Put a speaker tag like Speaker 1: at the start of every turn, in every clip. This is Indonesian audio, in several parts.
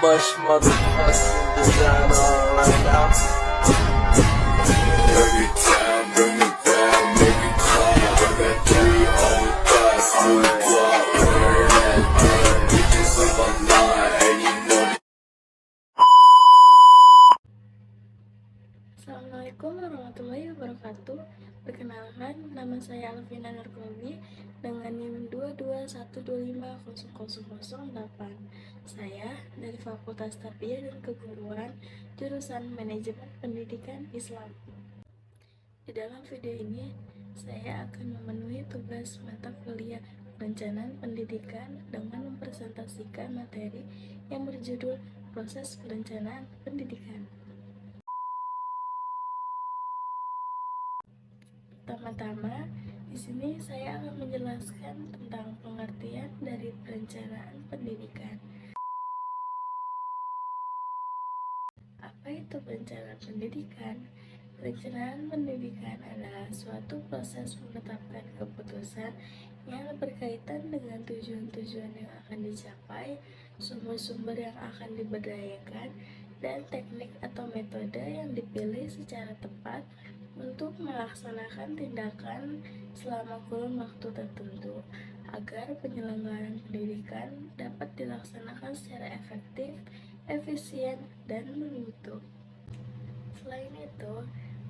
Speaker 1: much motherfucking design all right now. Every time, bring it down, make it clean. I got 3 on 5, full block, burn that thing. Bitches on my line, and you know.
Speaker 2: Assalamualaikum warahmatullahi wabarakatuh. Perkenalkan, nama saya Alvina Nurkobi dengan NIM 221250008. Saya dari Fakultas Tarbiyah dan Keguruan, jurusan Manajemen Pendidikan Islam. Di dalam video ini, saya akan memenuhi tugas mata kuliah Perencanaan Pendidikan dengan mempresentasikan materi yang berjudul Proses Perencanaan Pendidikan. Pertama-tama, di sini saya akan menjelaskan tentang pengertian dari perencanaan pendidikan. Apa itu perencanaan pendidikan? Perencanaan pendidikan adalah suatu proses menetapkan keputusan yang berkaitan dengan tujuan-tujuan yang akan dicapai, sumber-sumber yang akan diberdayakan, dan teknik atau metode yang dipilih secara tepat untuk melaksanakan tindakan selama kurun waktu tertentu agar penyelenggaraan pendidikan dapat dilaksanakan secara efektif, efisien, dan bermutu. Selain itu,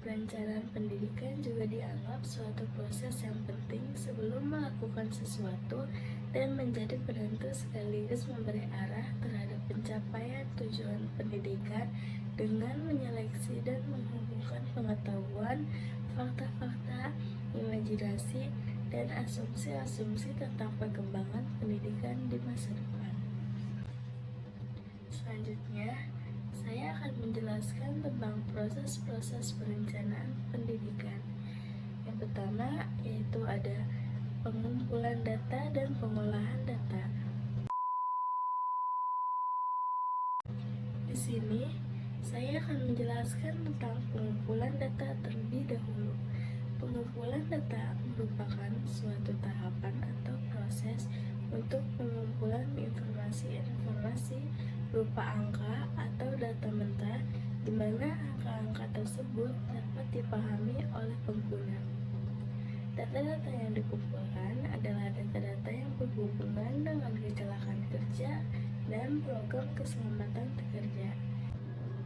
Speaker 2: perencanaan pendidikan juga dianggap suatu proses yang penting sebelum melakukan sesuatu dan menjadi penentu sekaligus memberi arah terhadap pencapaian tujuan pendidikan dengan menyeleksi dan menghubungkan pengetahuan, fakta-fakta, imajinasi, dan asumsi-asumsi tentang perkembangan pendidikan di masa depan. Selanjutnya, saya akan menjelaskan tentang proses-proses perencanaan pendidikan. Yang pertama yaitu ada pengumpulan data dan pengolahan data. Di sini saya akan menjelaskan tentang pengumpulan data terlebih dahulu. Pengumpulan data merupakan suatu tahapan atau proses untuk pengumpulan informasi berupa angka atau data mentah, di mana angka-angka tersebut dapat dipahami oleh pengguna. Data-data yang dikumpulkan adalah data-data yang berhubungan dengan kecelakaan kerja dan program keselamatan kerja.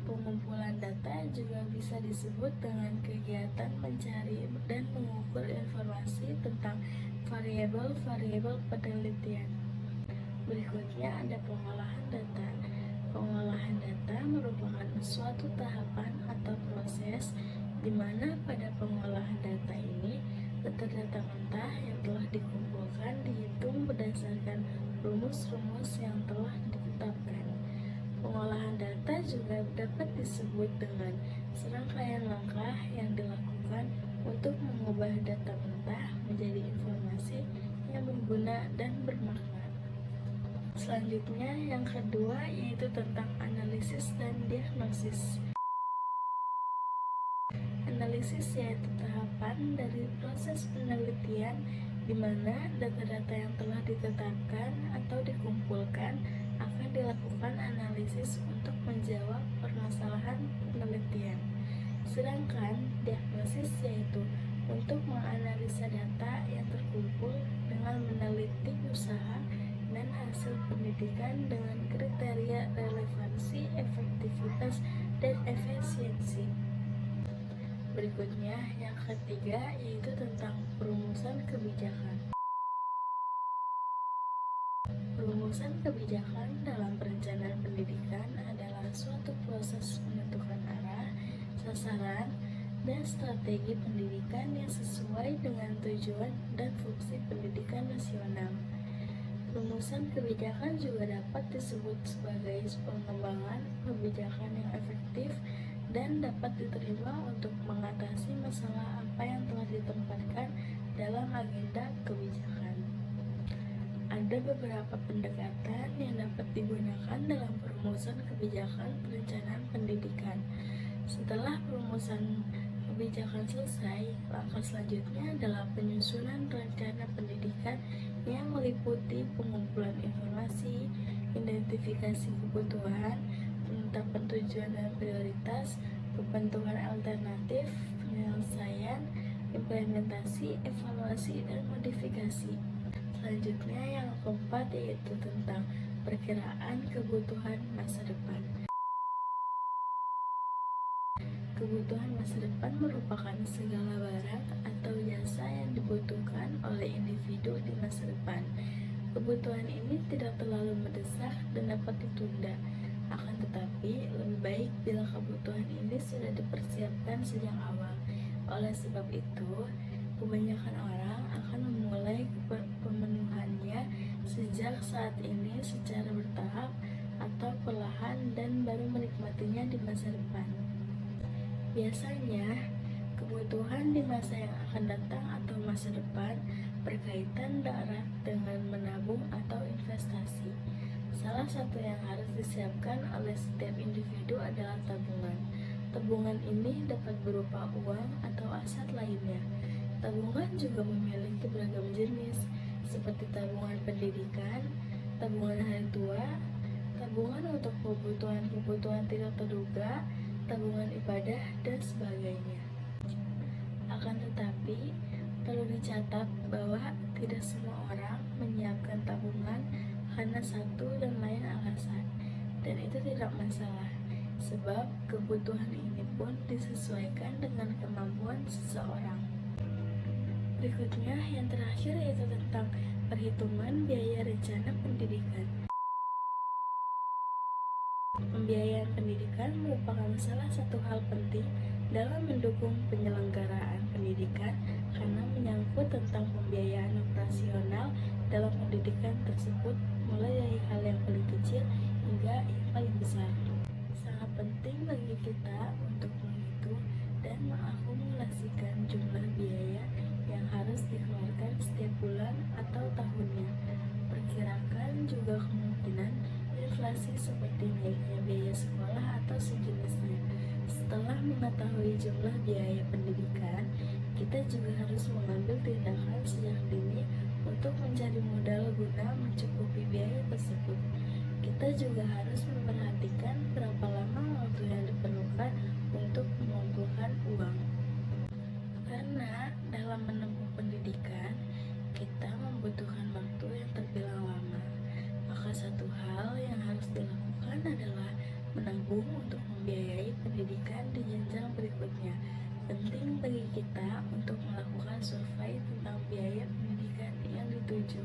Speaker 2: Pengumpulan data juga bisa disebut dengan kegiatan mencari dan mengukur informasi tentang variabel-variabel penelitian. Berikutnya ada pengolahan data. Pengolahan data merupakan suatu tahapan atau proses di mana pada pengolahan data ini data-data mentah yang telah dikumpulkan dihitung berdasarkan rumus-rumus yang telah ditetapkan. Pengolahan data juga dapat disebut dengan serangkaian langkah yang dilakukan untuk mengubah data mentah menjadi informasi yang berguna dan bermakna. Selanjutnya, yang kedua yaitu tentang analisis dan diagnosis. Analisis yaitu tahapan dari proses penelitian di mana data-data yang telah ditetapkan atau dikumpulkan akan dilakukan analisis untuk menjawab permasalahan penelitian. Sedangkan diagnosis yaitu untuk menganalisa data yang terkumpul dengan meneliti usaha dan hasil pendidikan dengan kriteria relevansi, efektivitas, dan efisiensi. Berikutnya, yang ketiga yaitu tentang perumusan kebijakan. Perumusan kebijakan dalam perencanaan pendidikan adalah suatu proses menentukan arah, sasaran, dan strategi pendidikan yang sesuai dengan tujuan dan fungsi pendidikan nasional. Perumusan kebijakan juga dapat disebut sebagai pengembangan kebijakan yang efektif dan dapat diterima untuk mengatasi masalah apa yang telah ditempatkan dalam agenda kebijakan. Ada beberapa pendekatan yang dapat digunakan dalam perumusan kebijakan perencanaan pendidikan. Setelah perumusan kebijakan selesai, langkah selanjutnya adalah penyusunan rencana pendidikan yang meliputi pengumpulan informasi, identifikasi kebutuhan, penetapan tujuan dan prioritas, pembentukan alternatif, penyelesaian, implementasi, evaluasi, dan modifikasi. Selanjutnya yang keempat yaitu tentang perkiraan kebutuhan masa depan. Kebutuhan masa depan merupakan segala barang atau jasa yang dibutuhkan oleh individu di masa depan. Kebutuhan ini tidak terlalu mendesak dan dapat ditunda. Akan tetapi, lebih baik bila kebutuhan ini sudah dipersiapkan sejak awal. Oleh sebab itu, kebanyakan orang akan memulai pemenuhannya sejak saat ini secara bertahap atau perlahan dan baru menikmatinya di masa depan. Biasanya, kebutuhan di masa yang akan datang atau masa depan berkaitan erat dengan menabung atau investasi. Salah satu yang harus disiapkan oleh setiap individu adalah tabungan. Tabungan ini dapat berupa uang atau aset lainnya. Tabungan juga memiliki beragam jenis, seperti tabungan pendidikan, tabungan hari tua, tabungan untuk kebutuhan tidak terduga, tabungan ibadah, dan sebagainya. Akan tetapi, perlu dicatat bahwa tidak semua orang menyiapkan tabungan karena satu dan lain alasan, dan itu tidak masalah, sebab kebutuhan ini pun disesuaikan dengan kemampuan seseorang. Berikutnya, yang terakhir yaitu tentang perhitungan biaya rencana pendidikan. Pembiayaan pendidikan merupakan salah satu hal penting dalam mendukung penyelenggaraan pendidikan karena menyangkut tentang pembiayaan operasional dalam pendidikan tersebut, mulai dari hal yang paling kecil hingga yang paling besar. Sangat penting bagi kita untuk menghitung dan mengakumulasikan jumlah biaya yang harus dikeluarkan setiap bulan atau tahunnya. Perkirakan juga kemungkinan inflasi seperti naiknya biaya sekolah atau sejenisnya. Setelah mengetahui jumlah biaya pendidikan, kita juga harus mengambil tindakan sejak dini untuk mencari modal guna mencukupi biaya tersebut. Kita juga harus memperhatikan berapa lama waktu yang diperlukan untuk mengumpulkan uang. Karena dalam menempuh pendidikan, kita membutuhkan waktu yang terbilang lama. Maka satu hal yang harus dilakukan adalah menabung untuk membiayai pendidikan di jenjang berikutnya. Penting bagi kita untuk melakukan survei tentang biaya pendidikan yang dituju.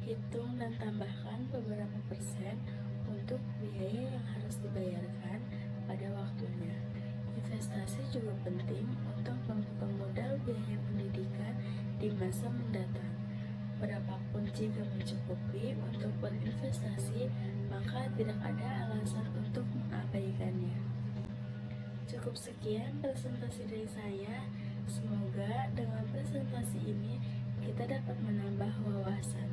Speaker 2: Hitung dan tambahkan beberapa persen untuk biaya yang harus dibayarkan pada waktunya. Investasi juga penting untuk membuka modal biaya pendidikan di masa mendatang. Berapapun jika mencukupi untuk berinvestasi, maka tidak ada alasan untuk mengabaikannya. Cukup sekian presentasi dari saya. Semoga dengan presentasi ini kita dapat menambah wawasan.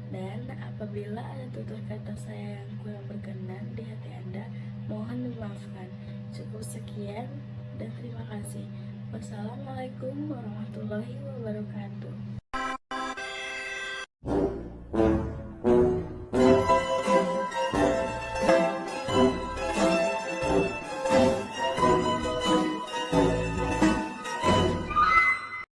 Speaker 2: Dan apabila ada tutur kata saya yang kurang berkenan di hati Anda, mohon dimaafkan. Cukup sekian dan terima kasih. Wassalamualaikum warahmatullahi wabarakatuh.